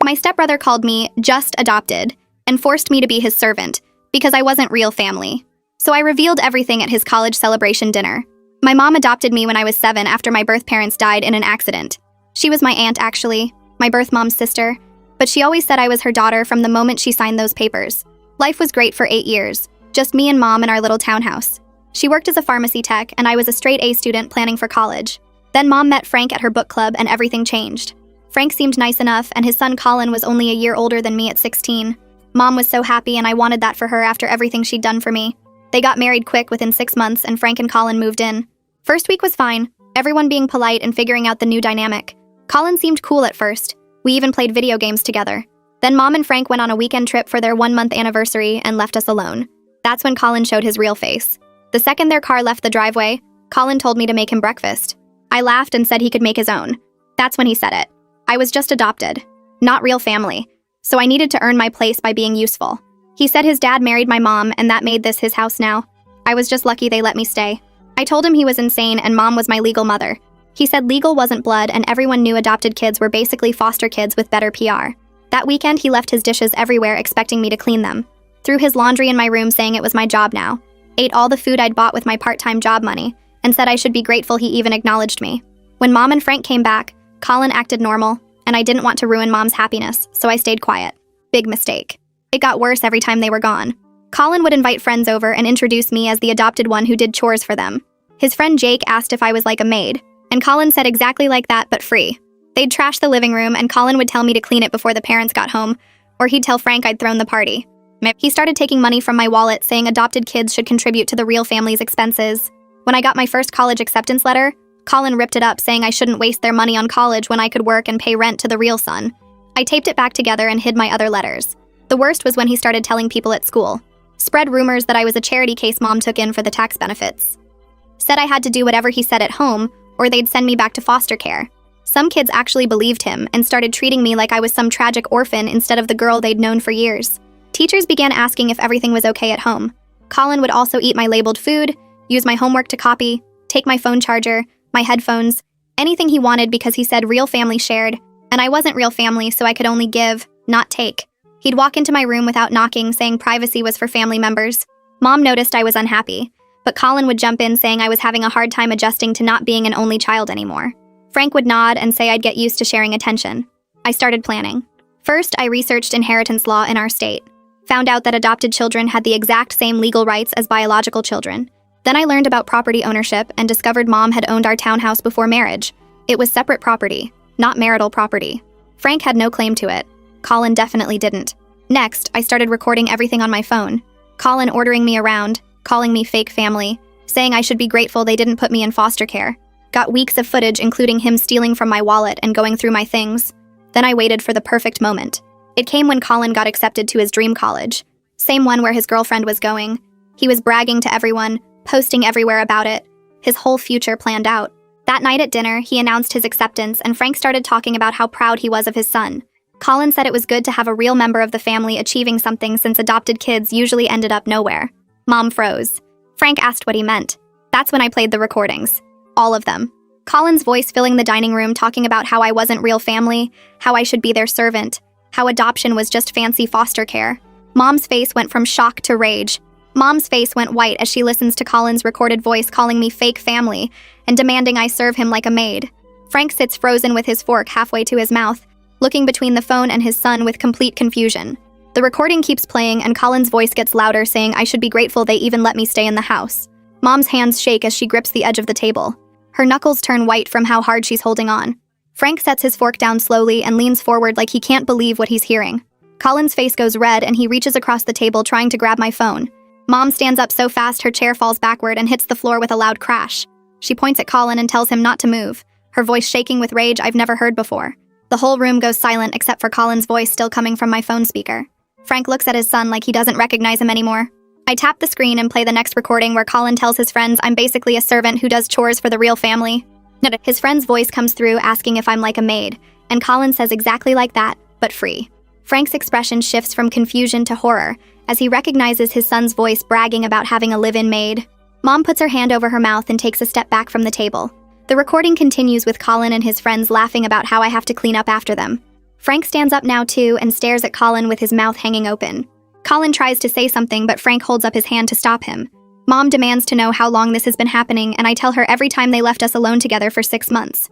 My stepbrother called me just adopted and forced me to be his servant because I wasn't real family. So I revealed everything at his college celebration dinner. My mom adopted me when I was 7 after my birth parents died in an accident. She was my aunt, actually, my birth mom's sister, but she always said I was her daughter from the moment she signed those papers. Life was great for 8 years, just me and mom in our little townhouse. She worked as a pharmacy tech, and I was a straight A student planning for college. Then mom met Frank at her book club, and everything changed. Frank seemed nice enough, and his son Colin was only a year older than me at 16. Mom was so happy, and I wanted that for her after everything she'd done for me. They got married quick within 6 months, and Frank and Colin moved in. First week was fine, everyone being polite and figuring out the new dynamic. Colin seemed cool at first. We even played video games together. Then mom and Frank went on a weekend trip for their 1-month anniversary and left us alone. That's when Colin showed his real face. The second their car left the driveway, Colin told me to make him breakfast. I laughed and said he could make his own. That's when he said it. I was just adopted, not real family, so I needed to earn my place by being useful. He said his dad married my mom and that made this his house now. I was just lucky they let me stay. I told him he was insane and mom was my legal mother. He said legal wasn't blood and everyone knew adopted kids were basically foster kids with better PR. That weekend he left his dishes everywhere expecting me to clean them. Threw his laundry in my room saying it was my job now. Ate all the food I'd bought with my part-time job money and said I should be grateful he even acknowledged me. When mom and Frank came back, Colin acted normal and I didn't want to ruin mom's happiness, so I stayed quiet. Big mistake. It got worse every time they were gone. Colin would invite friends over and introduce me as the adopted one who did chores for them. His friend Jake asked if I was like a maid, and Colin said exactly like that, but free. They'd trash the living room, and Colin would tell me to clean it before the parents got home, or he'd tell Frank I'd thrown the party. He started taking money from my wallet, saying adopted kids should contribute to the real family's expenses. When I got my first college acceptance letter, Colin ripped it up, saying I shouldn't waste their money on college when I could work and pay rent to the real son. I taped it back together and hid my other letters. The worst was when he started telling people at school. Spread rumors that I was a charity case mom took in for the tax benefits. Said I had to do whatever he said at home, or they'd send me back to foster care. Some kids actually believed him and started treating me like I was some tragic orphan instead of the girl they'd known for years. Teachers began asking if everything was okay at home. Colin would also eat my labeled food, use my homework to copy, take my phone charger, my headphones, anything he wanted because he said real family shared, and I wasn't real family, so I could only give, not take. He'd walk into my room without knocking, saying privacy was for family members. Mom noticed I was unhappy, but Colin would jump in saying I was having a hard time adjusting to not being an only child anymore. Frank would nod and say I'd get used to sharing attention. I started planning. First, I researched inheritance law in our state. Found out that adopted children had the exact same legal rights as biological children. Then I learned about property ownership and discovered mom had owned our townhouse before marriage. It was separate property, not marital property. Frank had no claim to it. Colin definitely didn't. Next, I started recording everything on my phone. Colin ordering me around, calling me fake family, saying I should be grateful they didn't put me in foster care. Got weeks of footage including him stealing from my wallet and going through my things. Then I waited for the perfect moment. It came when Colin got accepted to his dream college. Same one where his girlfriend was going. He was bragging to everyone, posting everywhere about it. His whole future planned out. That night at dinner, he announced his acceptance and Frank started talking about how proud he was of his son. Colin said it was good to have a real member of the family achieving something since adopted kids usually ended up nowhere. Mom froze. Frank asked what he meant. That's when I played the recordings. All of them. Colin's voice filling the dining room talking about how I wasn't real family, how I should be their servant, how adoption was just fancy foster care. Mom's face went from shock to rage. Mom's face went white as she listens to Colin's recorded voice calling me fake family and demanding I serve him like a maid. Frank sits frozen with his fork halfway to his mouth, looking between the phone and his son with complete confusion. The recording keeps playing and Colin's voice gets louder saying I should be grateful they even let me stay in the house. Mom's hands shake as she grips the edge of the table. Her knuckles turn white from how hard she's holding on. Frank sets his fork down slowly and leans forward like he can't believe what he's hearing. Colin's face goes red and he reaches across the table trying to grab my phone. Mom stands up so fast her chair falls backward and hits the floor with a loud crash. She points at Colin and tells him not to move, her voice shaking with rage I've never heard before. The whole room goes silent except for Colin's voice still coming from my phone speaker. Frank looks at his son like he doesn't recognize him anymore. I tap the screen and play the next recording where Colin tells his friends I'm basically a servant who does chores for the real family. His friend's voice comes through asking if I'm like a maid, and Colin says exactly like that, but free. Frank's expression shifts from confusion to horror as he recognizes his son's voice bragging about having a live-in maid. Mom puts her hand over her mouth and takes a step back from the table. The recording continues with Colin and his friends laughing about how I have to clean up after them. Frank stands up now too and stares at Colin with his mouth hanging open. Colin tries to say something, but Frank holds up his hand to stop him. Mom demands to know how long this has been happening, and I tell her every time they left us alone together for 6 months.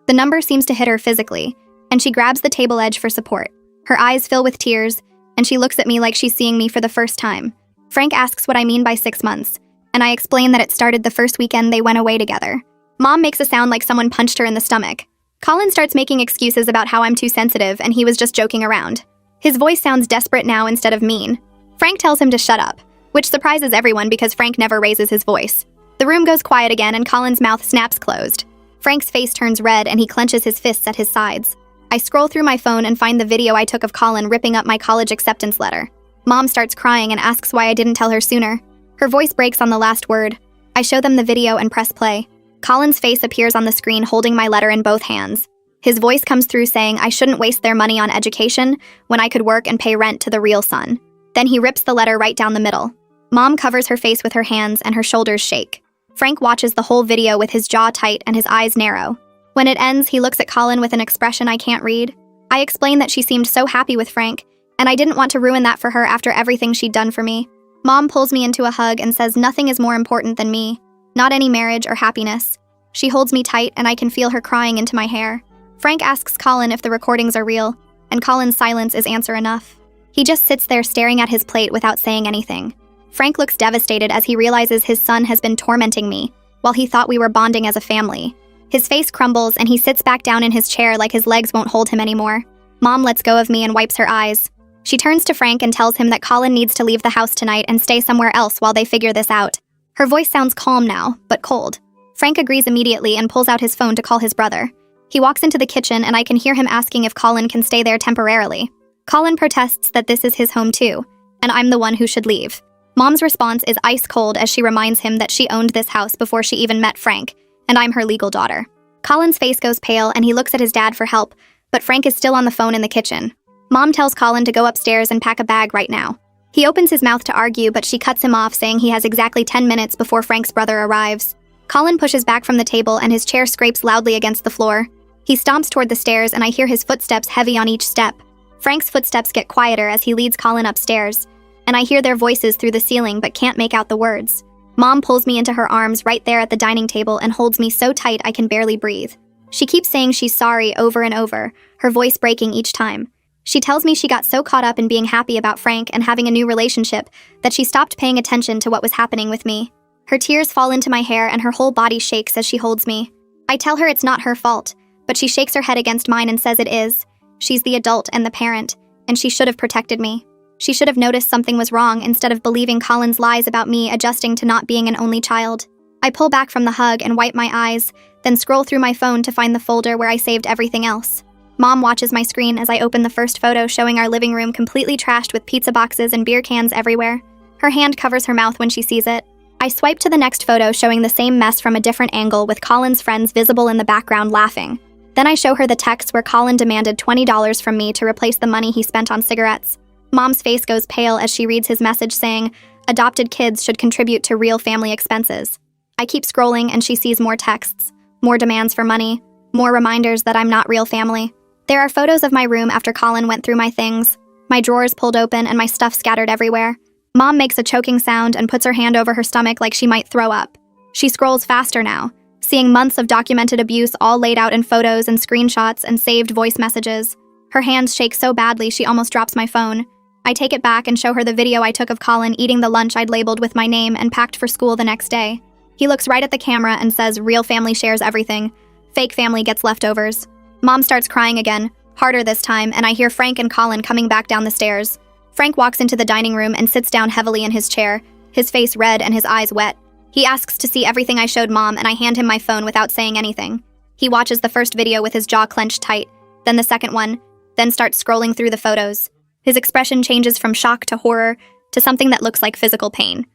The number seems to hit her physically, and she grabs the table edge for support. Her eyes fill with tears, and she looks at me like she's seeing me for the first time. Frank asks what I mean by 6 months, and I explain that it started the first weekend they went away together. Mom makes a sound like someone punched her in the stomach. Colin starts making excuses about how I'm too sensitive and he was just joking around. His voice sounds desperate now instead of mean. Frank tells him to shut up, which surprises everyone because Frank never raises his voice. The room goes quiet again and Colin's mouth snaps closed. Frank's face turns red and he clenches his fists at his sides. I scroll through my phone and find the video I took of Colin ripping up my college acceptance letter. Mom starts crying and asks why I didn't tell her sooner. Her voice breaks on the last word. I show them the video and press play. Colin's face appears on the screen holding my letter in both hands. His voice comes through saying I shouldn't waste their money on education when I could work and pay rent to the real son. Then he rips the letter right down the middle. Mom covers her face with her hands and her shoulders shake. Frank watches the whole video with his jaw tight and his eyes narrow. When it ends, he looks at Colin with an expression I can't read. I explain that she seemed so happy with Frank, and I didn't want to ruin that for her after everything she'd done for me. Mom pulls me into a hug and says nothing is more important than me, not any marriage or happiness. She holds me tight and I can feel her crying into my hair. Frank asks Colin if the recordings are real, and Colin's silence is answer enough. He just sits there staring at his plate without saying anything. Frank looks devastated as he realizes his son has been tormenting me, while he thought we were bonding as a family. His face crumbles and he sits back down in his chair like his legs won't hold him anymore. Mom lets go of me and wipes her eyes. She turns to Frank and tells him that Colin needs to leave the house tonight and stay somewhere else while they figure this out. Her voice sounds calm now, but cold. Frank agrees immediately and pulls out his phone to call his brother. He walks into the kitchen and I can hear him asking if Colin can stay there temporarily. Colin protests that this is his home too, and I'm the one who should leave. Mom's response is ice cold as she reminds him that she owned this house before she even met Frank, and I'm her legal daughter. Colin's face goes pale and he looks at his dad for help, but Frank is still on the phone in the kitchen. Mom tells Colin to go upstairs and pack a bag right now. He opens his mouth to argue, but she cuts him off, saying he has exactly 10 minutes before Frank's brother arrives. Colin pushes back from the table and his chair scrapes loudly against the floor. He stomps toward the stairs and I hear his footsteps heavy on each step. Frank's footsteps get quieter as he leads Colin upstairs, and I hear their voices through the ceiling but can't make out the words. Mom pulls me into her arms right there at the dining table and holds me so tight I can barely breathe. She keeps saying she's sorry over and over, her voice breaking each time. She tells me she got so caught up in being happy about Frank and having a new relationship that she stopped paying attention to what was happening with me. Her tears fall into my hair and her whole body shakes as she holds me. I tell her it's not her fault, but she shakes her head against mine and says it is. She's the adult and the parent, and she should have protected me. She should have noticed something was wrong instead of believing Colin's lies about me adjusting to not being an only child. I pull back from the hug and wipe my eyes, then scroll through my phone to find the folder where I saved everything else. Mom watches my screen as I open the first photo showing our living room completely trashed with pizza boxes and beer cans everywhere. Her hand covers her mouth when she sees it. I swipe to the next photo showing the same mess from a different angle with Colin's friends visible in the background laughing. Then I show her the text where Colin demanded $20 from me to replace the money he spent on cigarettes. Mom's face goes pale as she reads his message saying, adopted kids should contribute to real family expenses. I keep scrolling and she sees more texts, more demands for money, more reminders that I'm not real family. There are photos of my room after Colin went through my things, my drawers pulled open and my stuff scattered everywhere. Mom makes a choking sound and puts her hand over her stomach like she might throw up. She scrolls faster now, seeing months of documented abuse all laid out in photos and screenshots and saved voice messages. Her hands shake so badly she almost drops my phone. I take it back and show her the video I took of Colin eating the lunch I'd labeled with my name and packed for school the next day. He looks right at the camera and says real family shares everything. Fake family gets leftovers. Mom starts crying again, harder this time, and I hear Frank and Colin coming back down the stairs. Frank walks into the dining room and sits down heavily in his chair, his face red and his eyes wet. He asks to see everything I showed Mom and I hand him my phone without saying anything. He watches the first video with his jaw clenched tight, then the second one, then starts scrolling through the photos. His expression changes from shock to horror to something that looks like physical pain.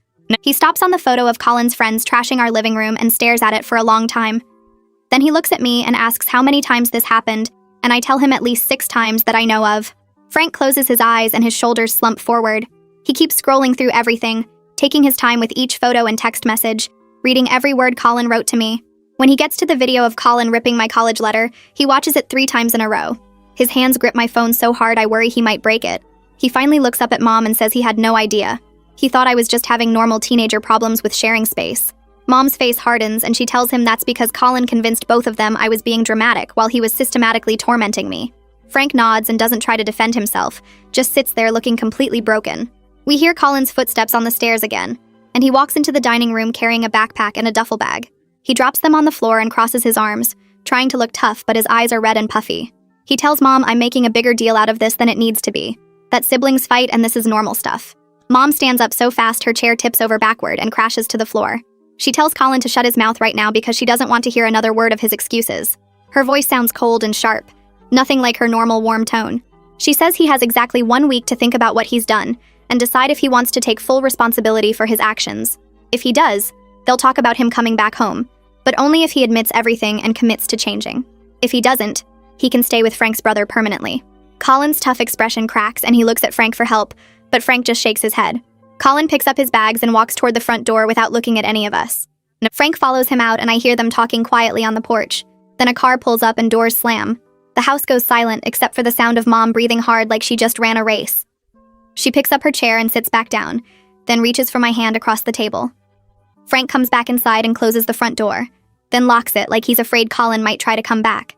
He stops on the photo of Colin's friends trashing our living room and stares at it for a long time. Then he looks at me and asks how many times this happened, and I tell him at least 6 times that I know of. Frank closes his eyes and his shoulders slump forward. He keeps scrolling through everything, taking his time with each photo and text message, reading every word Colin wrote to me. When he gets to the video of Colin ripping my college letter, he watches it 3 times in a row. His hands grip my phone so hard I worry he might break it. He finally looks up at Mom and says he had no idea. He thought I was just having normal teenager problems with sharing space. Mom's face hardens and she tells him that's because Colin convinced both of them I was being dramatic while he was systematically tormenting me. Frank nods and doesn't try to defend himself, just sits there looking completely broken. We hear Colin's footsteps on the stairs again, and he walks into the dining room carrying a backpack and a duffel bag. He drops them on the floor and crosses his arms, trying to look tough, but his eyes are red and puffy. He tells Mom I'm making a bigger deal out of this than it needs to be, that siblings fight and this is normal stuff. Mom stands up so fast her chair tips over backward and crashes to the floor. She tells Colin to shut his mouth right now because she doesn't want to hear another word of his excuses. Her voice sounds cold and sharp, nothing like her normal warm tone. She says he has exactly 1 week to think about what he's done and decide if he wants to take full responsibility for his actions. If he does, they'll talk about him coming back home, but only if he admits everything and commits to changing. If he doesn't, he can stay with Frank's brother permanently. Colin's tough expression cracks and he looks at Frank for help, but Frank just shakes his head. Colin picks up his bags and walks toward the front door without looking at any of us. Frank follows him out and I hear them talking quietly on the porch. Then a car pulls up and doors slam. The house goes silent except for the sound of Mom breathing hard like she just ran a race. She picks up her chair and sits back down, then reaches for my hand across the table. Frank comes back inside and closes the front door, then locks it like he's afraid Colin might try to come back.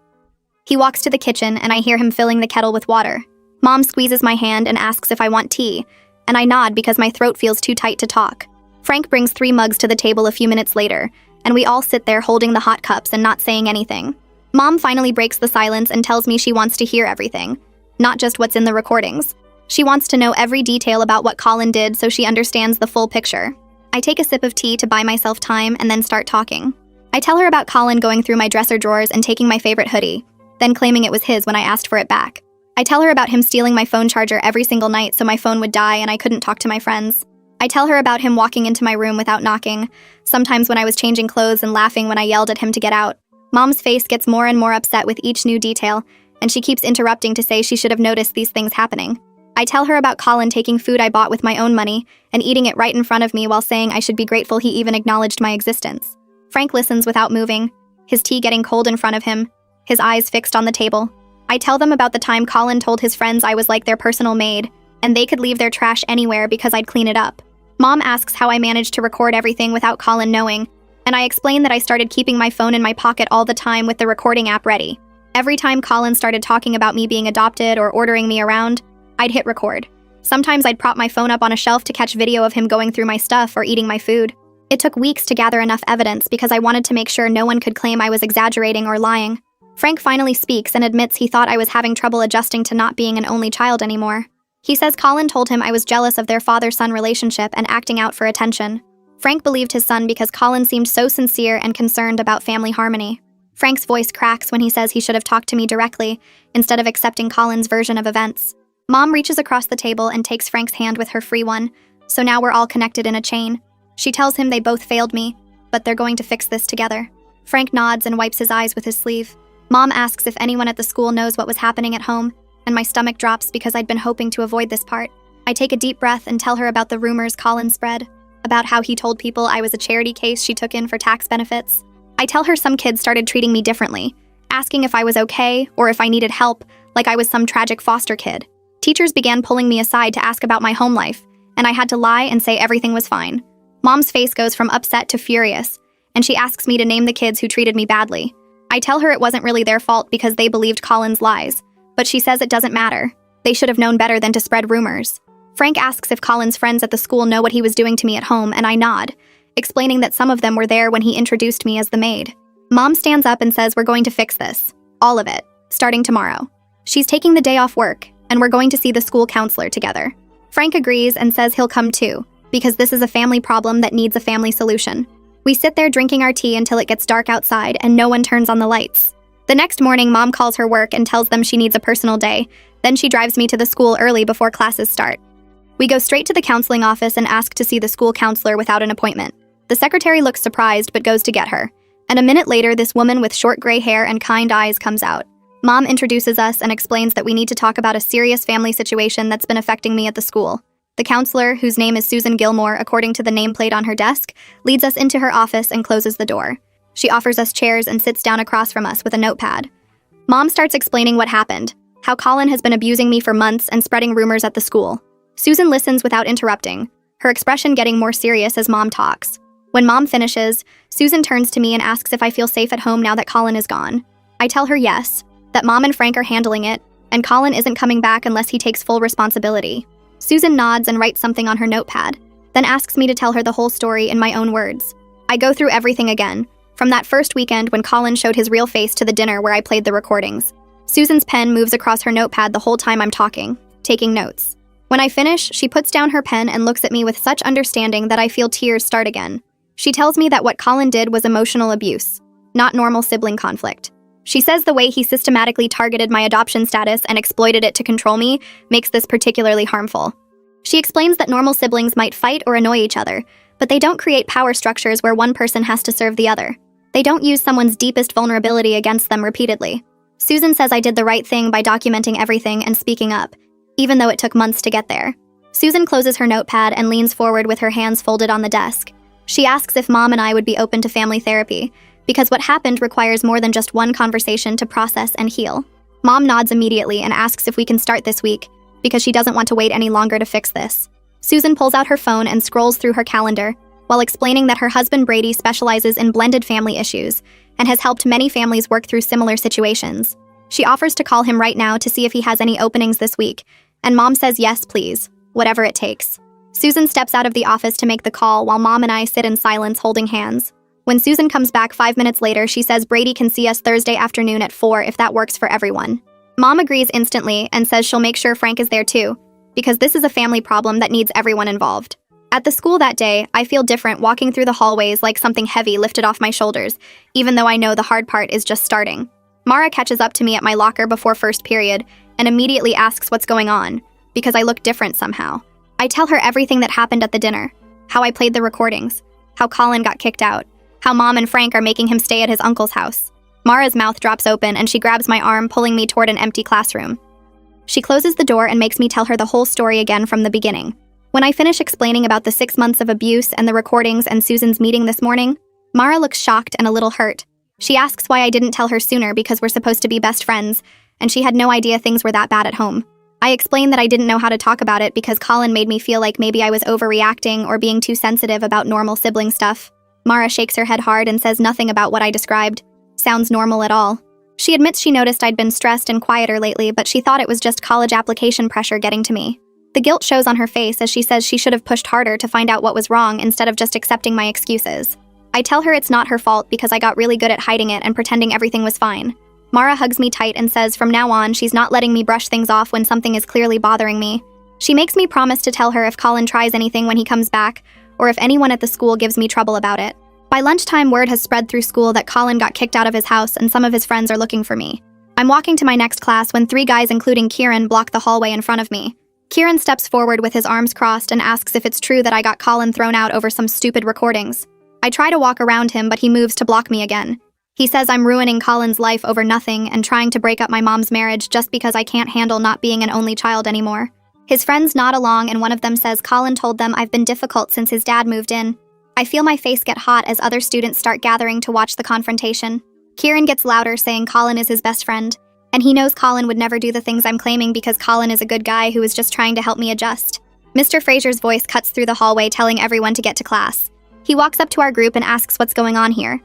He walks to the kitchen and I hear him filling the kettle with water. Mom squeezes my hand and asks if I want tea, and I nod because my throat feels too tight to talk. Frank brings 3 mugs to the table a few minutes later, and we all sit there holding the hot cups and not saying anything. Mom finally breaks the silence and tells me she wants to hear everything, not just what's in the recordings. She wants to know every detail about what Colin did so she understands the full picture. I take a sip of tea to buy myself time and then start talking. I tell her about Colin going through my dresser drawers and taking my favorite hoodie, then claiming it was his when I asked for it back. I tell her about him stealing my phone charger every single night so my phone would die and I couldn't talk to my friends. I tell her about him walking into my room without knocking, sometimes when I was changing clothes and laughing when I yelled at him to get out. Mom's face gets more and more upset with each new detail, and she keeps interrupting to say she should have noticed these things happening. I tell her about Colin taking food I bought with my own money and eating it right in front of me while saying I should be grateful he even acknowledged my existence. Frank listens without moving, his tea getting cold in front of him, his eyes fixed on the table. I tell them about the time Colin told his friends I was like their personal maid, and they could leave their trash anywhere because I'd clean it up. Mom asks how I managed to record everything without Colin knowing, and I explain that I started keeping my phone in my pocket all the time with the recording app ready. Every time Colin started talking about me being adopted or ordering me around, I'd hit record. Sometimes I'd prop my phone up on a shelf to catch video of him going through my stuff or eating my food. It took weeks to gather enough evidence because I wanted to make sure no one could claim I was exaggerating or lying. Frank finally speaks and admits he thought I was having trouble adjusting to not being an only child anymore. He says Colin told him I was jealous of their father-son relationship and acting out for attention. Frank believed his son because Colin seemed so sincere and concerned about family harmony. Frank's voice cracks when he says he should have talked to me directly instead of accepting Colin's version of events. Mom reaches across the table and takes Frank's hand with her free one, so now we're all connected in a chain. She tells him they both failed me, but they're going to fix this together. Frank nods and wipes his eyes with his sleeve. Mom asks if anyone at the school knows what was happening at home, and my stomach drops because I'd been hoping to avoid this part. I take a deep breath and tell her about the rumors Colin spread, about how he told people I was a charity case she took in for tax benefits. I tell her some kids started treating me differently, asking if I was okay or if I needed help, like I was some tragic foster kid. Teachers began pulling me aside to ask about my home life, and I had to lie and say everything was fine. Mom's face goes from upset to furious, and she asks me to name the kids who treated me badly. I tell her it wasn't really their fault because they believed Colin's lies, but she says it doesn't matter. They should have known better than to spread rumors. Frank asks if Colin's friends at the school know what he was doing to me at home, and I nod, explaining that some of them were there when he introduced me as the maid. Mom stands up and says we're going to fix this. All of it. Starting tomorrow. She's taking the day off work, and we're going to see the school counselor together. Frank agrees and says he'll come too, because this is a family problem that needs a family solution. We sit there drinking our tea until it gets dark outside and no one turns on the lights. The next morning, Mom calls her work and tells them she needs a personal day. Then she drives me to the school early before classes start. We go straight to the counseling office and ask to see the school counselor without an appointment. The secretary looks surprised but goes to get her. And a minute later, this woman with short gray hair and kind eyes comes out. Mom introduces us and explains that we need to talk about a serious family situation that's been affecting me at the school. The counselor, whose name is Susan Gilmore according to the nameplate on her desk, leads us into her office and closes the door. She offers us chairs and sits down across from us with a notepad. Mom starts explaining what happened, how Colin has been abusing me for months and spreading rumors at the school. Susan listens without interrupting, her expression getting more serious as Mom talks. When Mom finishes, Susan turns to me and asks if I feel safe at home now that Colin is gone. I tell her yes, that Mom and Frank are handling it, and Colin isn't coming back unless he takes full responsibility. Susan nods and writes something on her notepad, then asks me to tell her the whole story in my own words. I go through everything again, from that first weekend when Colin showed his real face to the dinner where I played the recordings. Susan's pen moves across her notepad the whole time I'm talking, taking notes. When I finish, she puts down her pen and looks at me with such understanding that I feel tears start again. She tells me that what Colin did was emotional abuse, not normal sibling conflict. She says the way he systematically targeted my adoption status and exploited it to control me makes this particularly harmful. She explains that normal siblings might fight or annoy each other, but they don't create power structures where one person has to serve the other. They don't use someone's deepest vulnerability against them repeatedly. Susan says I did the right thing by documenting everything and speaking up, even though it took months to get there. Susan closes her notepad and leans forward with her hands folded on the desk. She asks if Mom and I would be open to family therapy, because what happened requires more than just one conversation to process and heal. Mom nods immediately and asks if we can start this week, because she doesn't want to wait any longer to fix this. Susan pulls out her phone and scrolls through her calendar, while explaining that her husband Brady specializes in blended family issues and has helped many families work through similar situations. She offers to call him right now to see if he has any openings this week, and Mom says yes, please, whatever it takes. Susan steps out of the office to make the call while Mom and I sit in silence holding hands. When Susan comes back 5 minutes later, she says Brady can see us Thursday afternoon at 4 if that works for everyone. Mom agrees instantly and says she'll make sure Frank is there too, because this is a family problem that needs everyone involved. At the school that day, I feel different walking through the hallways like something heavy lifted off my shoulders, even though I know the hard part is just starting. Mara catches up to me at my locker before first period and immediately asks what's going on, because I look different somehow. I tell her everything that happened at the dinner, how I played the recordings, how Colin got kicked out, how Mom and Frank are making him stay at his uncle's house. Mara's mouth drops open and she grabs my arm, pulling me toward an empty classroom. She closes the door and makes me tell her the whole story again from the beginning. When I finish explaining about the 6 months of abuse and the recordings and Susan's meeting this morning, Mara looks shocked and a little hurt. She asks why I didn't tell her sooner because we're supposed to be best friends, and she had no idea things were that bad at home. I explain that I didn't know how to talk about it because Colin made me feel like maybe I was overreacting or being too sensitive about normal sibling stuff. Mara shakes her head hard and says nothing about what I described. Sounds normal at all. She admits she noticed I'd been stressed and quieter lately, but she thought it was just college application pressure getting to me. The guilt shows on her face as she says she should have pushed harder to find out what was wrong instead of just accepting my excuses. I tell her it's not her fault because I got really good at hiding it and pretending everything was fine. Mara hugs me tight and says from now on she's not letting me brush things off when something is clearly bothering me. She makes me promise to tell her if Colin tries anything when he comes back, or if anyone at the school gives me trouble about it. By lunchtime, word has spread through school that Colin got kicked out of his house and some of his friends are looking for me. I'm walking to my next class when 3 guys including Kieran block the hallway in front of me. Kieran steps forward with his arms crossed and asks if it's true that I got Colin thrown out over some stupid recordings. I try to walk around him, but he moves to block me again. He says I'm ruining Colin's life over nothing and trying to break up my mom's marriage just because I can't handle not being an only child anymore. His friends nod along and one of them says Colin told them I've been difficult since his dad moved in. I feel my face get hot as other students start gathering to watch the confrontation. Kieran gets louder saying Colin is his best friend, and he knows Colin would never do the things I'm claiming because Colin is a good guy who is just trying to help me adjust. Mr. Fraser's voice cuts through the hallway telling everyone to get to class. He walks up to our group and asks what's going on here.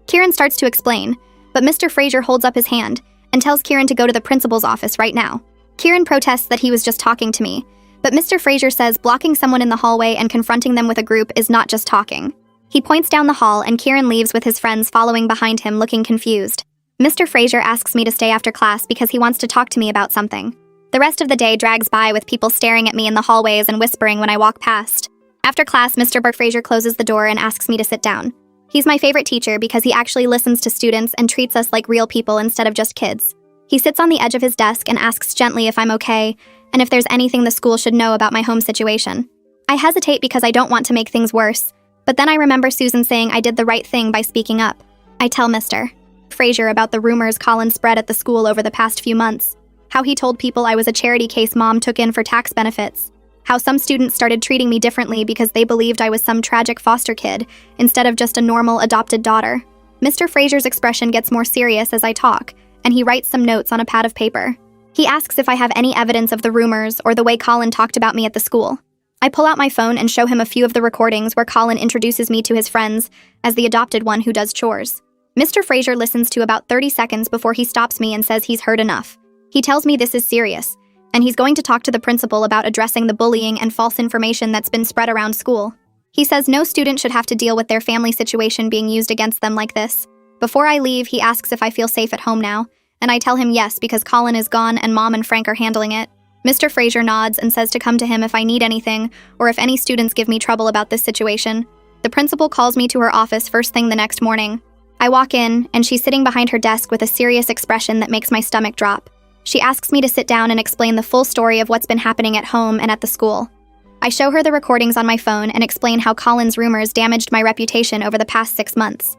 Kieran starts to explain, but Mr. Fraser holds up his hand and tells Kieran to go to the principal's office right now. Kieran protests that he was just talking to me, but Mr. Fraser says blocking someone in the hallway and confronting them with a group is not just talking. He points down the hall and Kieran leaves with his friends following behind him looking confused. Mr. Fraser asks me to stay after class because he wants to talk to me about something. The rest of the day drags by with people staring at me in the hallways and whispering when I walk past. After class, Mr. Fraser closes the door and asks me to sit down. He's my favorite teacher because he actually listens to students and treats us like real people instead of just kids. He sits on the edge of his desk and asks gently if I'm okay and if there's anything the school should know about my home situation. I hesitate because I don't want to make things worse, but then I remember Susan saying I did the right thing by speaking up. I tell Mr. Fraser about the rumors Colin spread at the school over the past few months, how he told people I was a charity case Mom took in for tax benefits, how some students started treating me differently because they believed I was some tragic foster kid instead of just a normal adopted daughter. Mr. Fraser's expression gets more serious as I talk, and he writes some notes on a pad of paper. He asks if I have any evidence of the rumors or the way Colin talked about me at the school. I pull out my phone and show him a few of the recordings where Colin introduces me to his friends as the adopted one who does chores. Mr. Fraser listens to about 30 seconds before he stops me and says he's heard enough. He tells me this is serious, and he's going to talk to the principal about addressing the bullying and false information that's been spread around school. He says no student should have to deal with their family situation being used against them like this. Before I leave, he asks if I feel safe at home now, and I tell him yes because Colin is gone and Mom and Frank are handling it. Mr. Fraser nods and says to come to him if I need anything or if any students give me trouble about this situation. The principal calls me to her office first thing the next morning. I walk in, and she's sitting behind her desk with a serious expression that makes my stomach drop. She asks me to sit down and explain the full story of what's been happening at home and at the school. I show her the recordings on my phone and explain how Colin's rumors damaged my reputation over the past 6 months.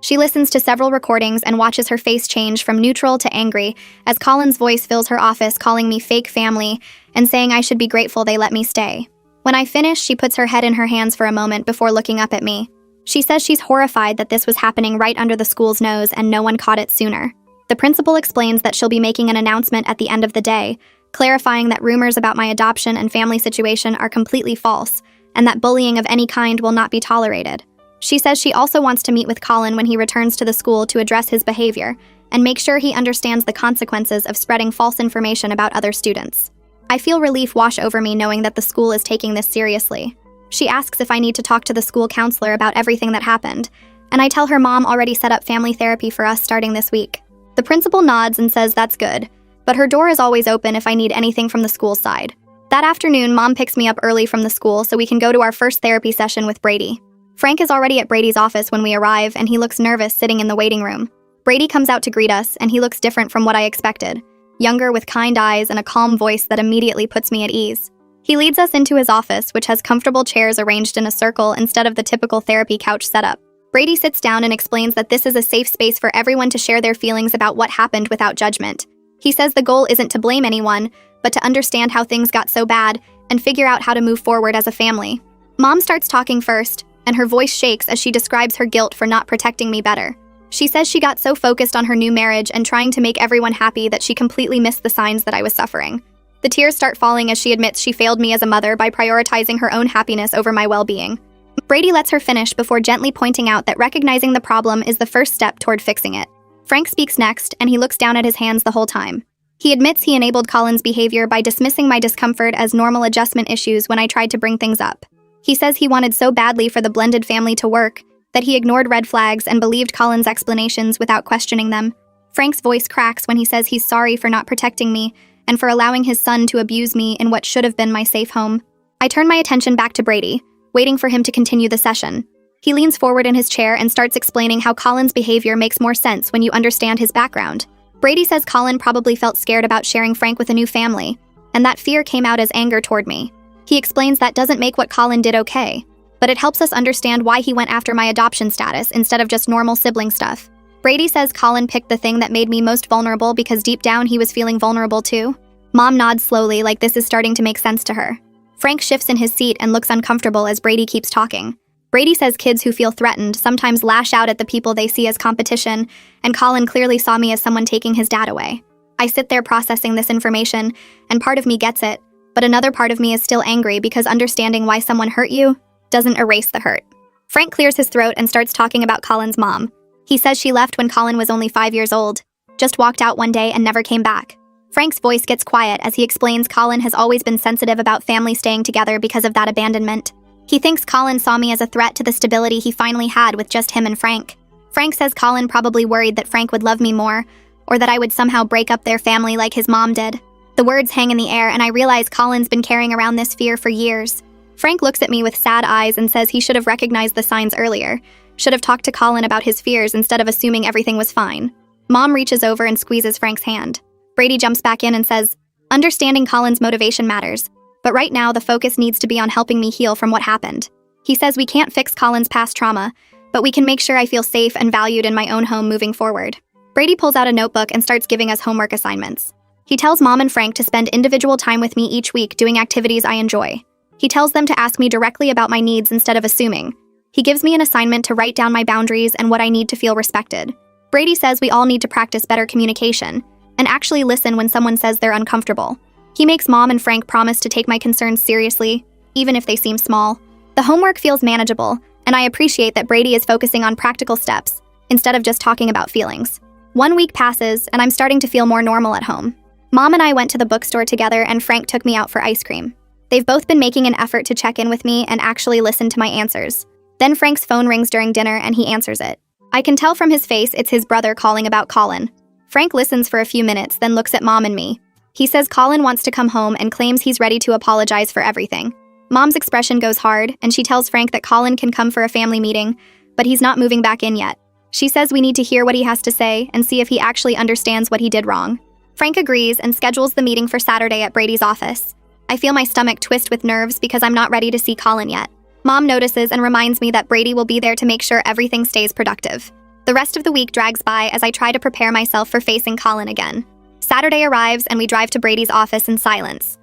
She listens to several recordings and watches her face change from neutral to angry as Colin's voice fills her office calling me fake family and saying I should be grateful they let me stay. When I finish, she puts her head in her hands for a moment before looking up at me. She says she's horrified that this was happening right under the school's nose and no one caught it sooner. The principal explains that she'll be making an announcement at the end of the day, clarifying that rumors about my adoption and family situation are completely false, and that bullying of any kind will not be tolerated. She says she also wants to meet with Colin when he returns to the school to address his behavior and make sure he understands the consequences of spreading false information about other students. I feel relief wash over me knowing that the school is taking this seriously. She asks if I need to talk to the school counselor about everything that happened, and I tell her Mom already set up family therapy for us starting this week. The principal nods and says that's good, but her door is always open if I need anything from the school side. That afternoon, Mom picks me up early from the school so we can go to our first therapy session with Brady. Frank is already at Brady's office when we arrive, and he looks nervous sitting in the waiting room. Brady comes out to greet us, and he looks different from what I expected. Younger with kind eyes and a calm voice that immediately puts me at ease. He leads us into his office, which has comfortable chairs arranged in a circle instead of the typical therapy couch setup. Brady sits down and explains that this is a safe space for everyone to share their feelings about what happened without judgment. He says the goal isn't to blame anyone, but to understand how things got so bad and figure out how to move forward as a family. Mom starts talking first, and her voice shakes as she describes her guilt for not protecting me better. She says she got so focused on her new marriage and trying to make everyone happy that she completely missed the signs that I was suffering. The tears start falling as she admits she failed me as a mother by prioritizing her own happiness over my well-being. Brady lets her finish before gently pointing out that recognizing the problem is the first step toward fixing it. Frank speaks next, and he looks down at his hands the whole time. He admits he enabled Colin's behavior by dismissing my discomfort as normal adjustment issues when I tried to bring things up. He says he wanted so badly for the blended family to work that he ignored red flags and believed Colin's explanations without questioning them. Frank's voice cracks when he says he's sorry for not protecting me and for allowing his son to abuse me in what should have been my safe home. I turn my attention back to Brady, waiting for him to continue the session. He leans forward in his chair and starts explaining how Colin's behavior makes more sense when you understand his background. Brady says Colin probably felt scared about sharing Frank with a new family, and that fear came out as anger toward me. He explains that doesn't make what Colin did okay, but it helps us understand why he went after my adoption status instead of just normal sibling stuff. Brady says Colin picked the thing that made me most vulnerable because deep down he was feeling vulnerable too. Mom nods slowly like this is starting to make sense to her. Frank shifts in his seat and looks uncomfortable as Brady keeps talking. Brady says kids who feel threatened sometimes lash out at the people they see as competition, and Colin clearly saw me as someone taking his dad away. I sit there processing this information, and part of me gets it, but another part of me is still angry because understanding why someone hurt you doesn't erase the hurt. Frank clears his throat and starts talking about Colin's mom. He says she left when Colin was only 5 years old, just walked out one day and never came back. Frank's voice gets quiet as he explains Colin has always been sensitive about family staying together because of that abandonment. He thinks Colin saw me as a threat to the stability he finally had with just him and Frank. Frank says Colin probably worried that Frank would love me more, or that I would somehow break up their family like his mom did. The words hang in the air, and I realize Colin's been carrying around this fear for years. Frank looks at me with sad eyes and says he should have recognized the signs earlier, should have talked to Colin about his fears instead of assuming everything was fine. Mom reaches over and squeezes Frank's hand. Brady jumps back in and says, "Understanding Colin's motivation matters, but right now the focus needs to be on helping me heal from what happened." He says we can't fix Colin's past trauma, but we can make sure I feel safe and valued in my own home moving forward. Brady pulls out a notebook and starts giving us homework assignments. He tells Mom and Frank to spend individual time with me each week doing activities I enjoy. He tells them to ask me directly about my needs instead of assuming. He gives me an assignment to write down my boundaries and what I need to feel respected. Brady says we all need to practice better communication, and actually listen when someone says they're uncomfortable. He makes Mom and Frank promise to take my concerns seriously, even if they seem small. The homework feels manageable, and I appreciate that Brady is focusing on practical steps, instead of just talking about feelings. 1 week passes, and I'm starting to feel more normal at home. Mom and I went to the bookstore together, and Frank took me out for ice cream. They've both been making an effort to check in with me and actually listen to my answers. Then Frank's phone rings during dinner, and he answers it. I can tell from his face it's his brother calling about Colin. Frank listens for a few minutes, then looks at Mom and me. He says Colin wants to come home and claims he's ready to apologize for everything. Mom's expression goes hard, and she tells Frank that Colin can come for a family meeting, but he's not moving back in yet. She says we need to hear what he has to say and see if he actually understands what he did wrong. Frank agrees and schedules the meeting for Saturday at Brady's office. I feel my stomach twist with nerves because I'm not ready to see Colin yet. Mom notices and reminds me that Brady will be there to make sure everything stays productive. The rest of the week drags by as I try to prepare myself for facing Colin again. Saturday arrives and we drive to Brady's office in silence.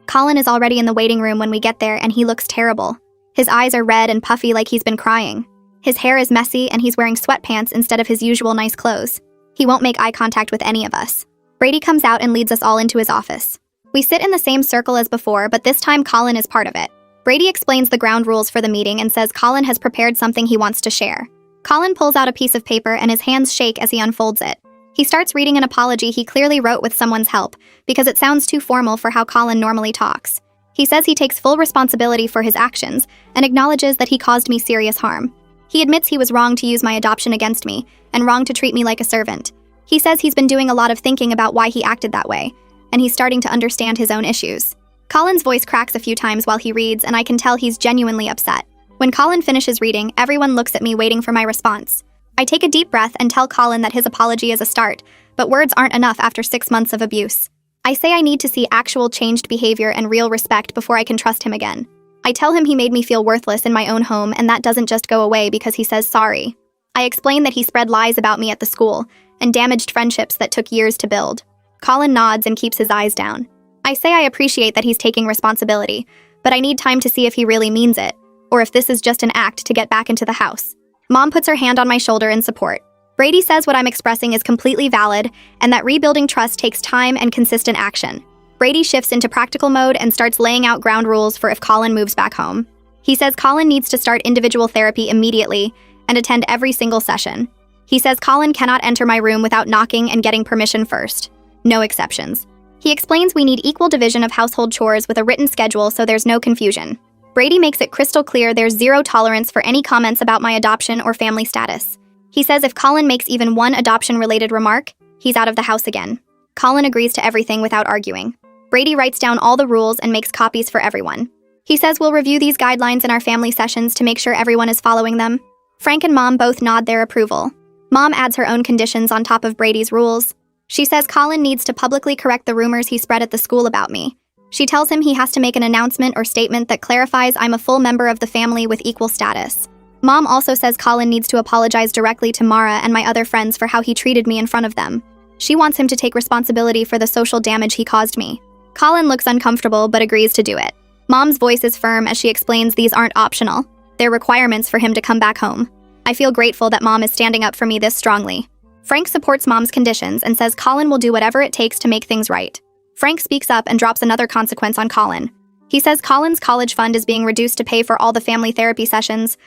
Colin is already in the waiting room when we get there, and he looks terrible. His eyes are red and puffy like he's been crying. His hair is messy and he's wearing sweatpants instead of his usual nice clothes. He won't make eye contact with any of us. Brady comes out and leads us all into his office. We sit in the same circle as before, but this time Colin is part of it. Brady explains the ground rules for the meeting and says Colin has prepared something he wants to share. Colin pulls out a piece of paper and his hands shake as he unfolds it. He starts reading an apology he clearly wrote with someone's help, because it sounds too formal for how Colin normally talks. He says he takes full responsibility for his actions and acknowledges that he caused me serious harm. He admits he was wrong to use my adoption against me and wrong to treat me like a servant. He says he's been doing a lot of thinking about why he acted that way, and he's starting to understand his own issues. Colin's voice cracks a few times while he reads, and I can tell he's genuinely upset. When Colin finishes reading, everyone looks at me waiting for my response. I take a deep breath and tell Colin that his apology is a start, but words aren't enough after 6 months of abuse. I say I need to see actual changed behavior and real respect before I can trust him again. I tell him he made me feel worthless in my own home, and that doesn't just go away because he says sorry. I explain that he spread lies about me at the school and damaged friendships that took years to build. Colin nods and keeps his eyes down. I say I appreciate that he's taking responsibility, but I need time to see if he really means it, or if this is just an act to get back into the house. Mom puts her hand on my shoulder in support. Brady says what I'm expressing is completely valid and that rebuilding trust takes time and consistent action. Brady shifts into practical mode and starts laying out ground rules for if Colin moves back home. He says Colin needs to start individual therapy immediately and attend every single session. He says Colin cannot enter my room without knocking and getting permission first. No exceptions. He explains we need equal division of household chores with a written schedule so there's no confusion. Brady makes it crystal clear there's zero tolerance for any comments about my adoption or family status. He says if Colin makes even one adoption-related remark, he's out of the house again. Colin agrees to everything without arguing. Brady writes down all the rules and makes copies for everyone. He says we'll review these guidelines in our family sessions to make sure everyone is following them. Frank and Mom both nod their approval. Mom adds her own conditions on top of Brady's rules. She says Colin needs to publicly correct the rumors he spread at the school about me. She tells him he has to make an announcement or statement that clarifies I'm a full member of the family with equal status. Mom also says Colin needs to apologize directly to Mara and my other friends for how he treated me in front of them. She wants him to take responsibility for the social damage he caused me. Colin looks uncomfortable but agrees to do it. Mom's voice is firm as she explains these aren't optional. They're requirements for him to come back home. I feel grateful that Mom is standing up for me this strongly. Frank supports Mom's conditions and says Colin will do whatever it takes to make things right. Frank speaks up and drops another consequence on Colin. He says Colin's college fund is being reduced to pay for all the family therapy sessions.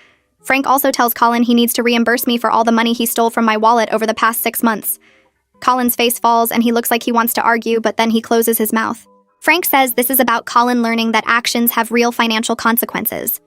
Frank also tells Colin he needs to reimburse me for all the money he stole from my wallet over the past 6 months. Colin's face falls and he looks like he wants to argue, but then he closes his mouth. Frank says this is about Colin learning that actions have real financial consequences.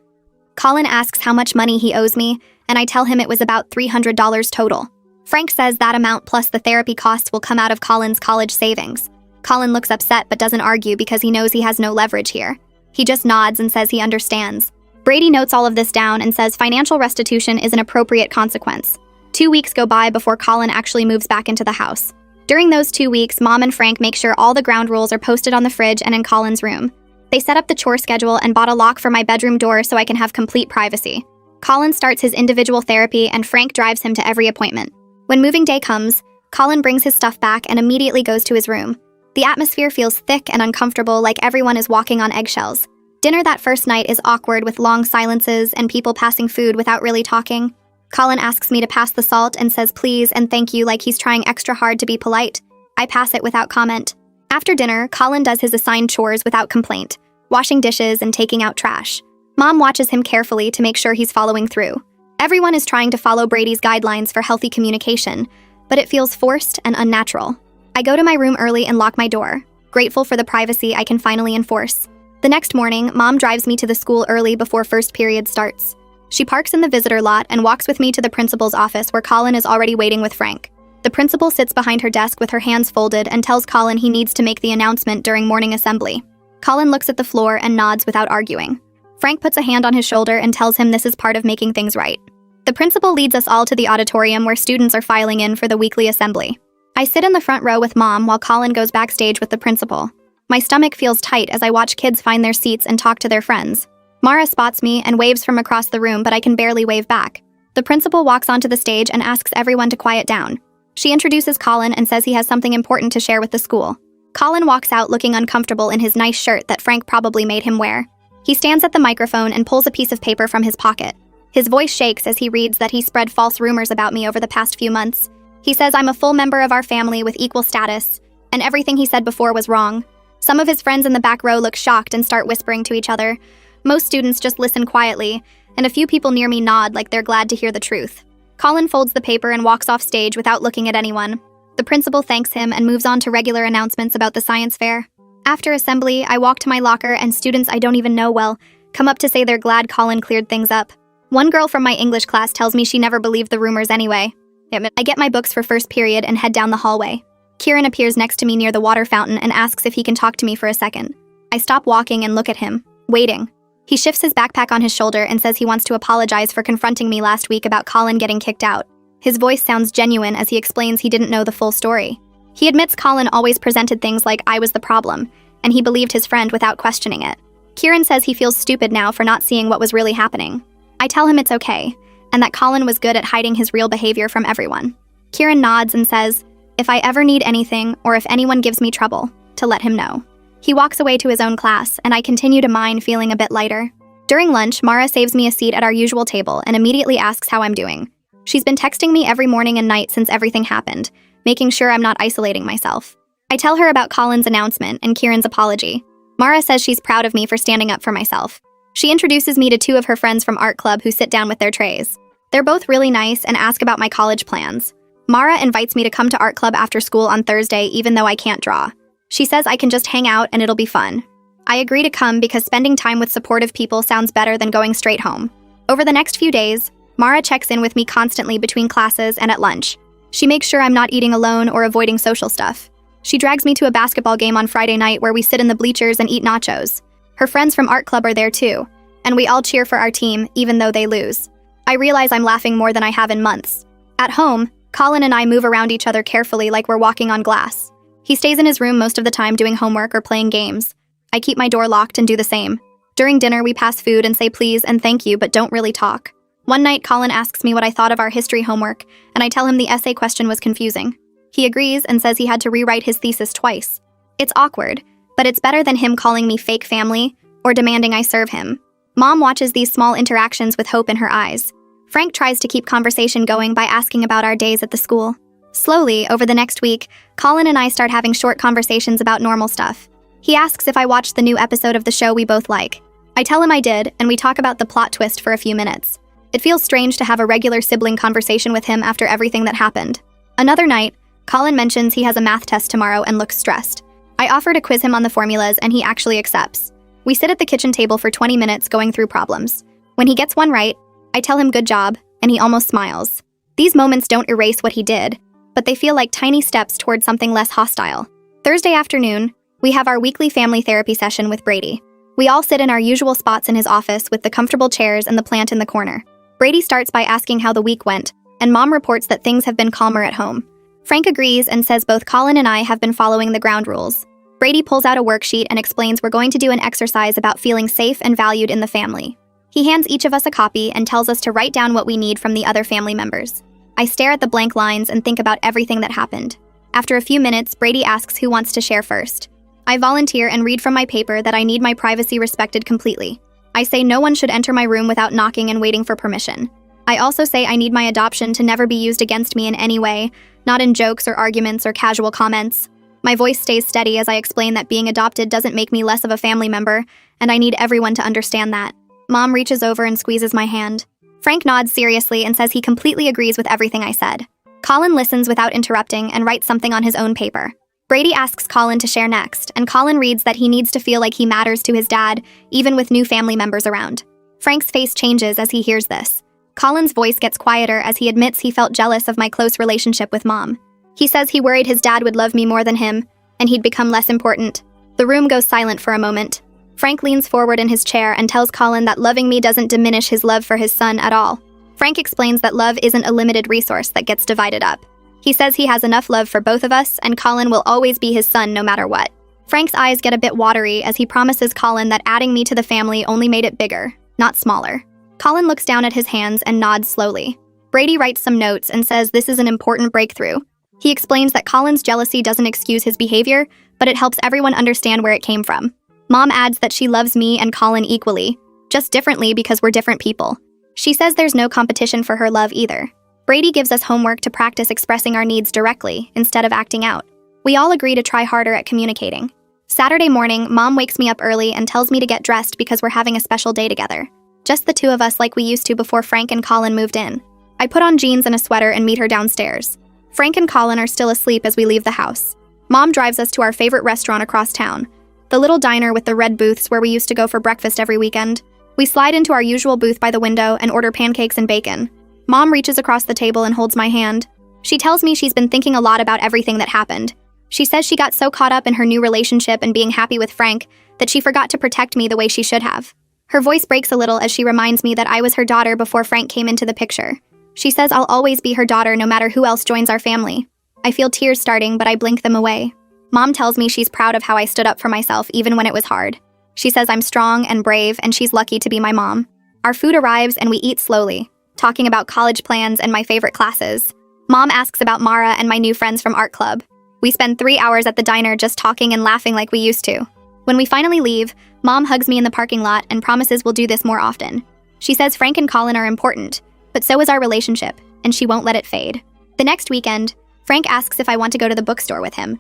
Colin asks how much money he owes me, and I tell him it was about $300 total. Frank says that amount plus the therapy costs will come out of Colin's college savings. Colin looks upset but doesn't argue because he knows he has no leverage here. He just nods and says he understands. Brady notes all of this down and says financial restitution is an appropriate consequence. 2 weeks go by before Colin actually moves back into the house. During those 2 weeks, Mom and Frank make sure all the ground rules are posted on the fridge and in Colin's room. They set up the chore schedule and bought a lock for my bedroom door so I can have complete privacy. Colin starts his individual therapy and Frank drives him to every appointment. When moving day comes, Colin brings his stuff back and immediately goes to his room. The atmosphere feels thick and uncomfortable, like everyone is walking on eggshells. Dinner that first night is awkward with long silences and people passing food without really talking. Colin asks me to pass the salt and says please and thank you like he's trying extra hard to be polite. I pass it without comment. After dinner, Colin does his assigned chores without complaint, washing dishes and taking out trash. Mom watches him carefully to make sure he's following through. Everyone is trying to follow Brady's guidelines for healthy communication, but it feels forced and unnatural. I go to my room early and lock my door, grateful for the privacy I can finally enforce. The next morning, Mom drives me to the school early before first period starts. She parks in the visitor lot and walks with me to the principal's office where Colin is already waiting with Frank. The principal sits behind her desk with her hands folded and tells Colin he needs to make the announcement during morning assembly. Colin looks at the floor and nods without arguing. Frank puts a hand on his shoulder and tells him this is part of making things right. The principal leads us all to the auditorium where students are filing in for the weekly assembly. I sit in the front row with Mom while Colin goes backstage with the principal. My stomach feels tight as I watch kids find their seats and talk to their friends. Mara spots me and waves from across the room, but I can barely wave back. The principal walks onto the stage and asks everyone to quiet down. She introduces Colin and says he has something important to share with the school. Colin walks out looking uncomfortable in his nice shirt that Frank probably made him wear. He stands at the microphone and pulls a piece of paper from his pocket. His voice shakes as he reads that he spread false rumors about me over the past few months. He says I'm a full member of our family with equal status, and everything he said before was wrong. Some of his friends in the back row look shocked and start whispering to each other. Most students just listen quietly, and a few people near me nod like they're glad to hear the truth. Colin folds the paper and walks off stage without looking at anyone. The principal thanks him and moves on to regular announcements about the science fair. After assembly, I walk to my locker and students I don't even know well come up to say they're glad Colin cleared things up. One girl from my English class tells me she never believed the rumors anyway. I get my books for first period and head down the hallway. Kieran appears next to me near the water fountain and asks if he can talk to me for a second. I stop walking and look at him, waiting. He shifts his backpack on his shoulder and says he wants to apologize for confronting me last week about Colin getting kicked out. His voice sounds genuine as he explains he didn't know the full story. He admits Colin always presented things like I was the problem, and he believed his friend without questioning it. Kieran says he feels stupid now for not seeing what was really happening. I tell him it's okay, and that Colin was good at hiding his real behavior from everyone. Kieran nods and says, if I ever need anything or if anyone gives me trouble, to let him know. He walks away to his own class, and I continue to mine, feeling a bit lighter. During lunch, Mara saves me a seat at our usual table and immediately asks how I'm doing. She's been texting me every morning and night since everything happened, making sure I'm not isolating myself. I tell her about Colin's announcement and Kieran's apology. Mara says she's proud of me for standing up for myself. She introduces me to two of her friends from art club who sit down with their trays. They're both really nice and ask about my college plans. Mara invites me to come to art club after school on Thursday even though I can't draw. She says I can just hang out and it'll be fun. I agree to come because spending time with supportive people sounds better than going straight home. Over the next few days, Mara checks in with me constantly between classes and at lunch. She makes sure I'm not eating alone or avoiding social stuff. She drags me to a basketball game on Friday night where we sit in the bleachers and eat nachos. Her friends from art club are there too, and we all cheer for our team even though they lose. I realize I'm laughing more than I have in months. At home, Colin and I move around each other carefully like we're walking on glass. He stays in his room most of the time doing homework or playing games. I keep my door locked and do the same. During dinner, we pass food and say please and thank you, but don't really talk. One night, Colin asks me what I thought of our history homework, and I tell him the essay question was confusing. He agrees and says he had to rewrite his thesis twice. It's awkward, but it's better than him calling me fake family or demanding I serve him. Mom watches these small interactions with hope in her eyes. Frank tries to keep conversation going by asking about our days at the school. Slowly, over the next week, Colin and I start having short conversations about normal stuff. He asks if I watched the new episode of the show we both like. I tell him I did, and we talk about the plot twist for a few minutes. It feels strange to have a regular sibling conversation with him after everything that happened. Another night, Colin mentions he has a math test tomorrow and looks stressed. I offer to quiz him on the formulas, and he actually accepts. We sit at the kitchen table for 20 minutes going through problems. When he gets one right, I tell him good job, and he almost smiles. These moments don't erase what he did, but they feel like tiny steps towards something less hostile. Thursday afternoon, we have our weekly family therapy session with Brady. We all sit in our usual spots in his office with the comfortable chairs and the plant in the corner. Brady starts by asking how the week went, and Mom reports that things have been calmer at home. Frank agrees and says both Colin and I have been following the ground rules. Brady pulls out a worksheet and explains we're going to do an exercise about feeling safe and valued in the family. He hands each of us a copy and tells us to write down what we need from the other family members. I stare at the blank lines and think about everything that happened. After a few minutes, Brady asks who wants to share first. I volunteer and read from my paper that I need my privacy respected completely. I say no one should enter my room without knocking and waiting for permission. I also say I need my adoption to never be used against me in any way, not in jokes or arguments or casual comments. My voice stays steady as I explain that being adopted doesn't make me less of a family member, and I need everyone to understand that. Mom reaches over and squeezes my hand. Frank nods seriously and says he completely agrees with everything I said. Colin listens without interrupting and writes something on his own paper. Brady asks Colin to share next, and Colin reads that he needs to feel like he matters to his dad, even with new family members around. Frank's face changes as he hears this. Colin's voice gets quieter as he admits he felt jealous of my close relationship with Mom. He says he worried his dad would love me more than him, and he'd become less important. The room goes silent for a moment. Frank leans forward in his chair and tells Colin that loving me doesn't diminish his love for his son at all. Frank explains that love isn't a limited resource that gets divided up. He says he has enough love for both of us, and Colin will always be his son no matter what. Frank's eyes get a bit watery as he promises Colin that adding me to the family only made it bigger, not smaller. Colin looks down at his hands and nods slowly. Brady writes some notes and says this is an important breakthrough. He explains that Colin's jealousy doesn't excuse his behavior, but it helps everyone understand where it came from. Mom adds that she loves me and Colin equally, just differently because we're different people. She says there's no competition for her love either. Brady gives us homework to practice expressing our needs directly instead of acting out. We all agree to try harder at communicating. Saturday morning, Mom wakes me up early and tells me to get dressed because we're having a special day together. Just the two of us like we used to before Frank and Colin moved in. I put on jeans and a sweater and meet her downstairs. Frank and Colin are still asleep as we leave the house. Mom drives us to our favorite restaurant across town, the little diner with the red booths where we used to go for breakfast every weekend. We slide into our usual booth by the window and order pancakes and bacon. Mom reaches across the table and holds my hand. She tells me she's been thinking a lot about everything that happened. She says she got so caught up in her new relationship and being happy with Frank that she forgot to protect me the way she should have. Her voice breaks a little as she reminds me that I was her daughter before Frank came into the picture. She says I'll always be her daughter no matter who else joins our family. I feel tears starting, but I blink them away. Mom tells me she's proud of how I stood up for myself even when it was hard. She says I'm strong and brave and she's lucky to be my mom. Our food arrives and we eat slowly, talking about college plans and my favorite classes. Mom asks about Mara and my new friends from art club. We spend 3 hours at the diner just talking and laughing like we used to. When we finally leave, Mom hugs me in the parking lot and promises we'll do this more often. She says Frank and Colin are important, but so is our relationship, and she won't let it fade. The next weekend, Frank asks if I want to go to the bookstore with him.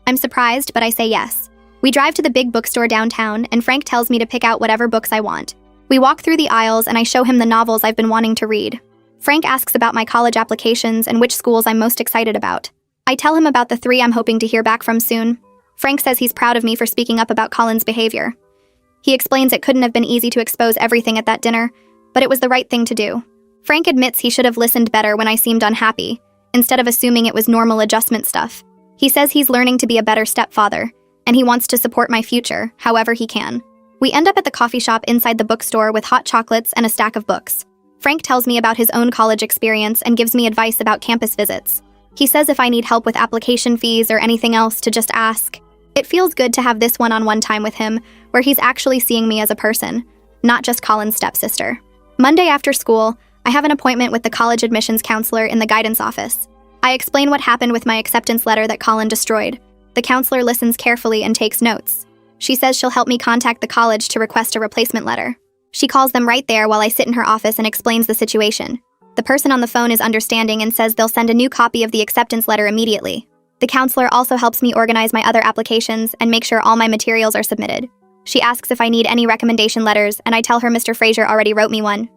I'm surprised, but I say yes. We drive to the big bookstore downtown, and Frank tells me to pick out whatever books I want. We walk through the aisles, and I show him the novels I've been wanting to read. Frank asks about my college applications and which schools I'm most excited about. I tell him about the 3 I'm hoping to hear back from soon. Frank says he's proud of me for speaking up about Colin's behavior. He explains it couldn't have been easy to expose everything at that dinner, but it was the right thing to do. Frank admits he should have listened better when I seemed unhappy, instead of assuming it was normal adjustment stuff. He says he's learning to be a better stepfather, and he wants to support my future, however he can. We end up at the coffee shop inside the bookstore with hot chocolates and a stack of books. Frank tells me about his own college experience and gives me advice about campus visits. He says if I need help with application fees or anything else to just ask. It feels good to have this one-on-one time with him, where he's actually seeing me as a person, not just Colin's stepsister. Monday after school, I have an appointment with the college admissions counselor in the guidance office. I explain what happened with my acceptance letter that Colin destroyed. The counselor listens carefully and takes notes. She says she'll help me contact the college to request a replacement letter. She calls them right there while I sit in her office and explains the situation. The person on the phone is understanding and says they'll send a new copy of the acceptance letter immediately. The counselor also helps me organize my other applications and make sure all my materials are submitted. She asks if I need any recommendation letters, and I tell her Mr. Fraser already wrote me one.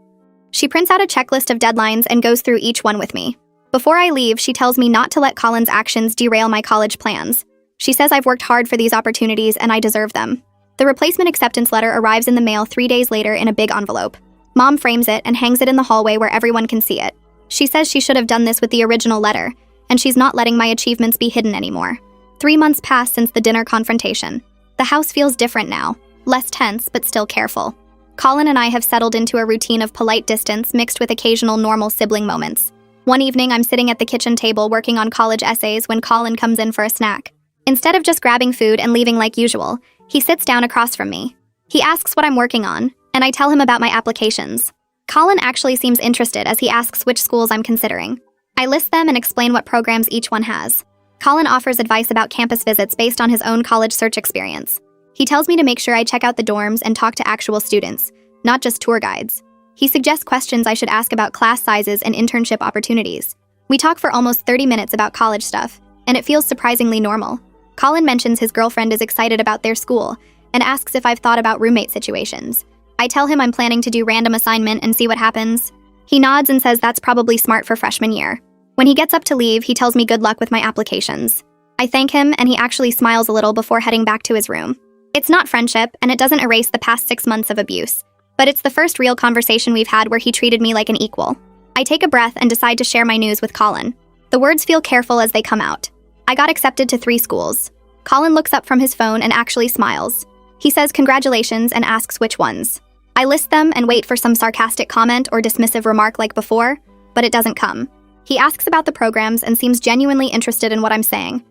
She prints out a checklist of deadlines and goes through each one with me. Before I leave, she tells me not to let Colin's actions derail my college plans. She says I've worked hard for these opportunities and I deserve them. The replacement acceptance letter arrives in the mail 3 days later in a big envelope. Mom frames it and hangs it in the hallway where everyone can see it. She says she should have done this with the original letter, and she's not letting my achievements be hidden anymore. 3 months pass since the dinner confrontation. The house feels different now, less tense but still careful. Colin and I have settled into a routine of polite distance mixed with occasional normal sibling moments. One evening, I'm sitting at the kitchen table working on college essays when Colin comes in for a snack. Instead of just grabbing food and leaving like usual, he sits down across from me. He asks what I'm working on, and I tell him about my applications. Colin actually seems interested as he asks which schools I'm considering. I list them and explain what programs each one has. Colin offers advice about campus visits based on his own college search experience. He tells me to make sure I check out the dorms and talk to actual students, not just tour guides. He suggests questions I should ask about class sizes and internship opportunities. We talk for almost 30 minutes about college stuff, and it feels surprisingly normal. Colin mentions his girlfriend is excited about their school and asks if I've thought about roommate situations. I tell him I'm planning to do random assignment and see what happens. He nods and says that's probably smart for freshman year. When he gets up to leave, he tells me good luck with my applications. I thank him, and he actually smiles a little before heading back to his room. It's not friendship, and it doesn't erase the past 6 months of abuse, but it's the first real conversation we've had where he treated me like an equal. I take a breath and decide to share my news with Colin. The words feel careful as they come out. I got accepted to 3 schools. Colin looks up from his phone and actually smiles. He says congratulations and asks which ones. I list them and wait for some sarcastic comment or dismissive remark like before, but it doesn't come. He asks about the programs and seems genuinely interested in what I'm saying.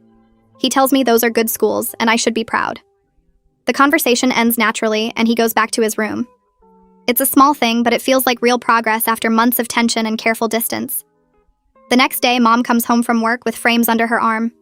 He tells me those are good schools and I should be proud. The conversation ends naturally and he goes back to his room. It's a small thing, but it feels like real progress after months of tension and careful distance. The next day, Mom comes home from work with frames under her arm.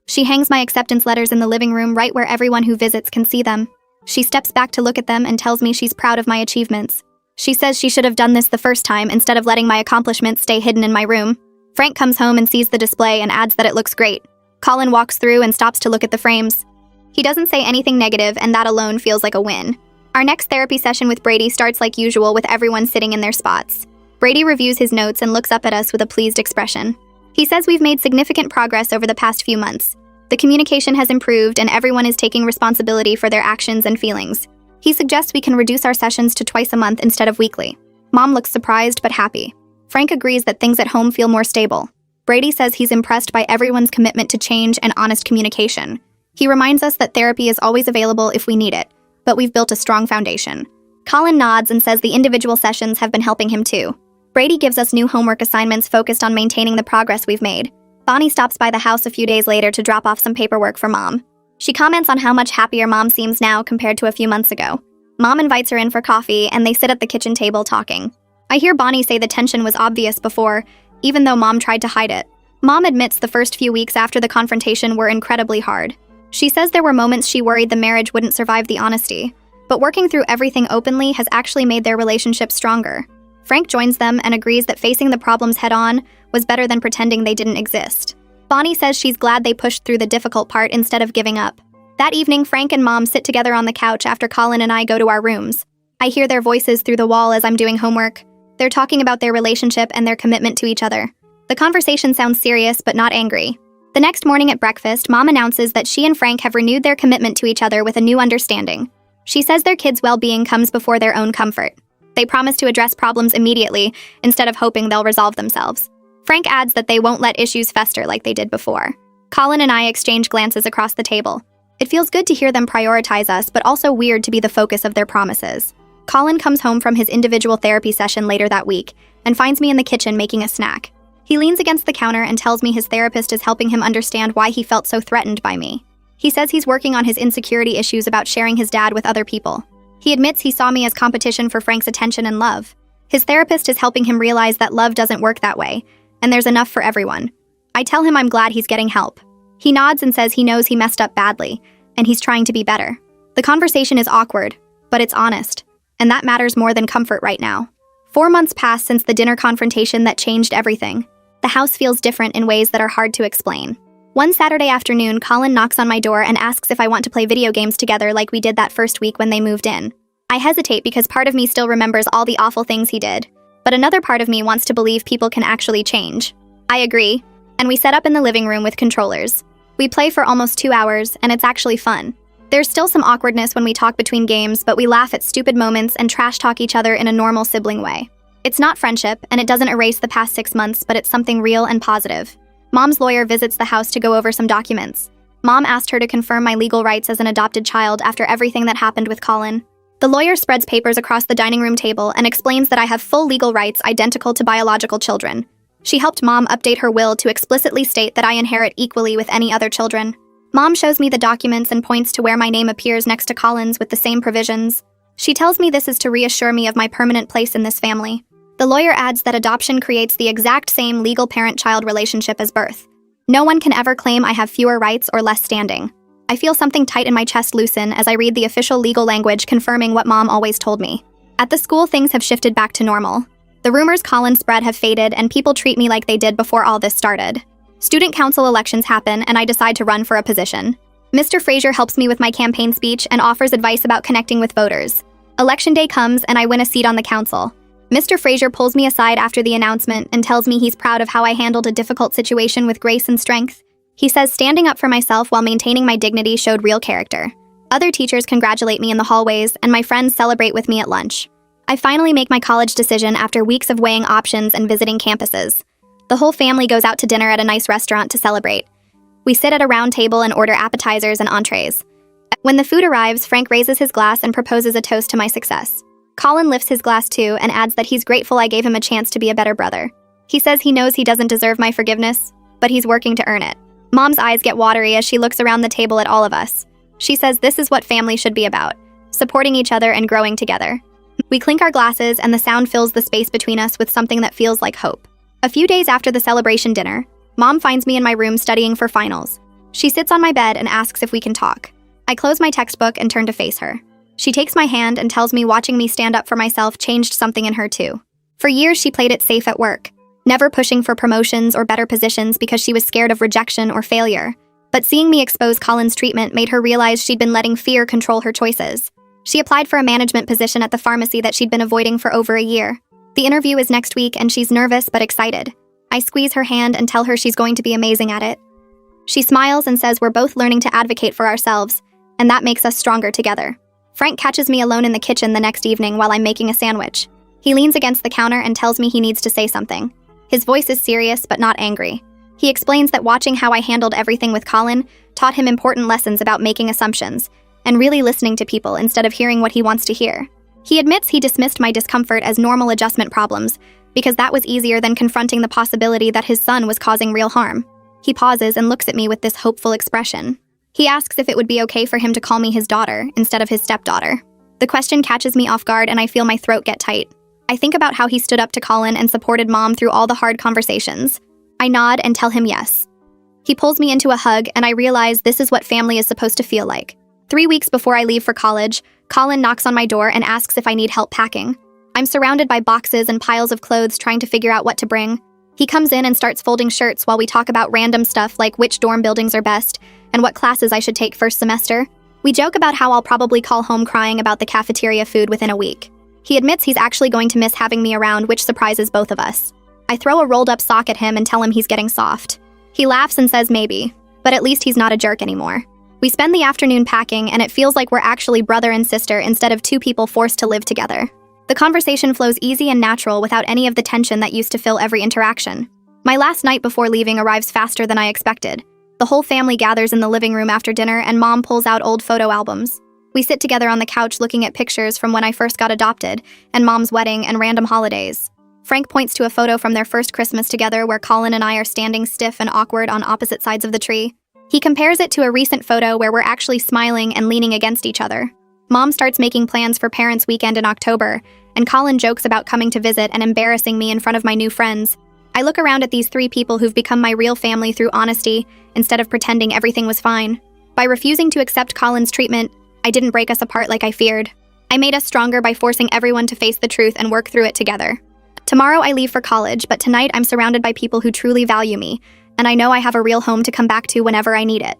She hangs my acceptance letters in the living room right where everyone who visits can see them. She steps back to look at them and tells me she's proud of my achievements. She says she should have done this the first time instead of letting my accomplishments stay hidden in my room. Frank comes home and sees the display and adds that it looks great. Colin walks through and stops to look at the frames. He doesn't say anything negative, and that alone feels like a win. Our next therapy session with Brady starts like usual with everyone sitting in their spots. Brady reviews his notes and looks up at us with a pleased expression. He says we've made significant progress over the past few months. The communication has improved and everyone is taking responsibility for their actions and feelings. He suggests we can reduce our sessions to twice a month instead of weekly. Mom looks surprised but happy. Frank agrees that things at home feel more stable. Brady says he's impressed by everyone's commitment to change and honest communication. He reminds us that therapy is always available if we need it, but we've built a strong foundation. Colin nods and says the individual sessions have been helping him too. Brady gives us new homework assignments focused on maintaining the progress we've made. Bonnie stops by the house a few days later to drop off some paperwork for Mom. She comments on how much happier Mom seems now compared to a few months ago. Mom invites her in for coffee, and they sit at the kitchen table talking. I hear Bonnie say the tension was obvious before, even though Mom tried to hide it. Mom admits the first few weeks after the confrontation were incredibly hard. She says there were moments she worried the marriage wouldn't survive the honesty, but working through everything openly has actually made their relationship stronger. Frank joins them and agrees that facing the problems head-on was better than pretending they didn't exist. Bonnie says she's glad they pushed through the difficult part instead of giving up. That evening, Frank and Mom sit together on the couch after Colin and I go to our rooms. I hear their voices through the wall as I'm doing homework. They're talking about their relationship and their commitment to each other. The conversation sounds serious but not angry. The next morning at breakfast, Mom announces that she and Frank have renewed their commitment to each other with a new understanding. She says their kids' well-being comes before their own comfort. They promise to address problems immediately instead of hoping they'll resolve themselves. Frank adds that they won't let issues fester like they did before. Colin and I exchange glances across the table. It feels good to hear them prioritize us, but also weird to be the focus of their promises. Colin comes home from his individual therapy session later that week and finds me in the kitchen making a snack. He leans against the counter and tells me his therapist is helping him understand why he felt so threatened by me. He says he's working on his insecurity issues about sharing his dad with other people. He admits he saw me as competition for Frank's attention and love. His therapist is helping him realize that love doesn't work that way, and there's enough for everyone. I tell him I'm glad he's getting help. He nods and says he knows he messed up badly, and he's trying to be better. The conversation is awkward, but it's honest, and that matters more than comfort right now. 4 months pass since the dinner confrontation that changed everything. The house feels different in ways that are hard to explain. One Saturday afternoon, Colin knocks on my door and asks if I want to play video games together like we did that first week when they moved in. I hesitate because part of me still remembers all the awful things he did, but another part of me wants to believe people can actually change. I agree, and we set up in the living room with controllers. We play for almost 2 hours, and it's actually fun. There's still some awkwardness when we talk between games, but we laugh at stupid moments and trash talk each other in a normal sibling way. It's not friendship, and it doesn't erase the past 6 months, but it's something real and positive. Mom's lawyer visits the house to go over some documents. Mom asked her to confirm my legal rights as an adopted child after everything that happened with Colin. The lawyer spreads papers across the dining room table and explains that I have full legal rights identical to biological children. She helped Mom update her will to explicitly state that I inherit equally with any other children. Mom shows me the documents and points to where my name appears next to Colin's with the same provisions. She tells me this is to reassure me of my permanent place in this family. The lawyer adds that adoption creates the exact same legal parent-child relationship as birth. No one can ever claim I have fewer rights or less standing. I feel something tight in my chest loosen as I read the official legal language confirming what Mom always told me. At the school, things have shifted back to normal. The rumors Colin spread have faded, and people treat me like they did before all this started. Student council elections happen, and I decide to run for a position. Mr. Fraser helps me with my campaign speech and offers advice about connecting with voters. Election day comes, and I win a seat on the council. Mr. Fraser pulls me aside after the announcement and tells me he's proud of how I handled a difficult situation with grace and strength. He says standing up for myself while maintaining my dignity showed real character. Other teachers congratulate me in the hallways, and my friends celebrate with me at lunch. I finally make my college decision after weeks of weighing options and visiting campuses. The whole family goes out to dinner at a nice restaurant to celebrate. We sit at a round table and order appetizers and entrees. When the food arrives, Frank raises his glass and proposes a toast to my success. Colin lifts his glass too and adds that he's grateful I gave him a chance to be a better brother. He says he knows he doesn't deserve my forgiveness, but he's working to earn it. Mom's eyes get watery as she looks around the table at all of us. She says this is what family should be about, supporting each other and growing together. We clink our glasses, and the sound fills the space between us with something that feels like hope. A few days after the celebration dinner, Mom finds me in my room studying for finals. She sits on my bed and asks if we can talk. I close my textbook and turn to face her. She takes my hand and tells me watching me stand up for myself changed something in her too. For years, she played it safe at work, never pushing for promotions or better positions because she was scared of rejection or failure. But seeing me expose Colin's treatment made her realize she'd been letting fear control her choices. She applied for a management position at the pharmacy that she'd been avoiding for over a year. The interview is next week, and she's nervous but excited. I squeeze her hand and tell her she's going to be amazing at it. She smiles and says we're both learning to advocate for ourselves, and that makes us stronger together. Frank catches me alone in the kitchen the next evening while I'm making a sandwich. He leans against the counter and tells me he needs to say something. His voice is serious but not angry. He explains that watching how I handled everything with Colin taught him important lessons about making assumptions and really listening to people instead of hearing what he wants to hear. He admits he dismissed my discomfort as normal adjustment problems because that was easier than confronting the possibility that his son was causing real harm. He pauses and looks at me with this hopeful expression. He asks if it would be okay for him to call me his daughter instead of his stepdaughter. The question catches me off guard, and I feel my throat get tight. I think about how he stood up to Colin and supported Mom through all the hard conversations. I nod and tell him yes. He pulls me into a hug, and I realize this is what family is supposed to feel like. 3 weeks before I leave for college, Colin knocks on my door and asks if I need help packing. I'm surrounded by boxes and piles of clothes trying to figure out what to bring. He comes in and starts folding shirts while we talk about random stuff like which dorm buildings are best and what classes I should take first semester. We joke about how I'll probably call home crying about the cafeteria food within a week. He admits he's actually going to miss having me around, which surprises both of us. I throw a rolled-up sock at him and tell him he's getting soft. He laughs and says maybe, but at least he's not a jerk anymore. We spend the afternoon packing, and it feels like we're actually brother and sister instead of two people forced to live together. The conversation flows easy and natural without any of the tension that used to fill every interaction. My last night before leaving arrives faster than I expected. The whole family gathers in the living room after dinner, and Mom pulls out old photo albums. We sit together on the couch looking at pictures from when I first got adopted, and Mom's wedding and random holidays. Frank points to a photo from their first Christmas together where Colin and I are standing stiff and awkward on opposite sides of the tree. He compares it to a recent photo where we're actually smiling and leaning against each other. Mom starts making plans for Parents' Weekend in October, and Colin jokes about coming to visit and embarrassing me in front of my new friends. I look around at these three people who've become my real family through honesty instead of pretending everything was fine. By refusing to accept Colin's treatment, I didn't break us apart like I feared. I made us stronger by forcing everyone to face the truth and work through it together. Tomorrow I leave for college, but tonight I'm surrounded by people who truly value me, and I know I have a real home to come back to whenever I need it.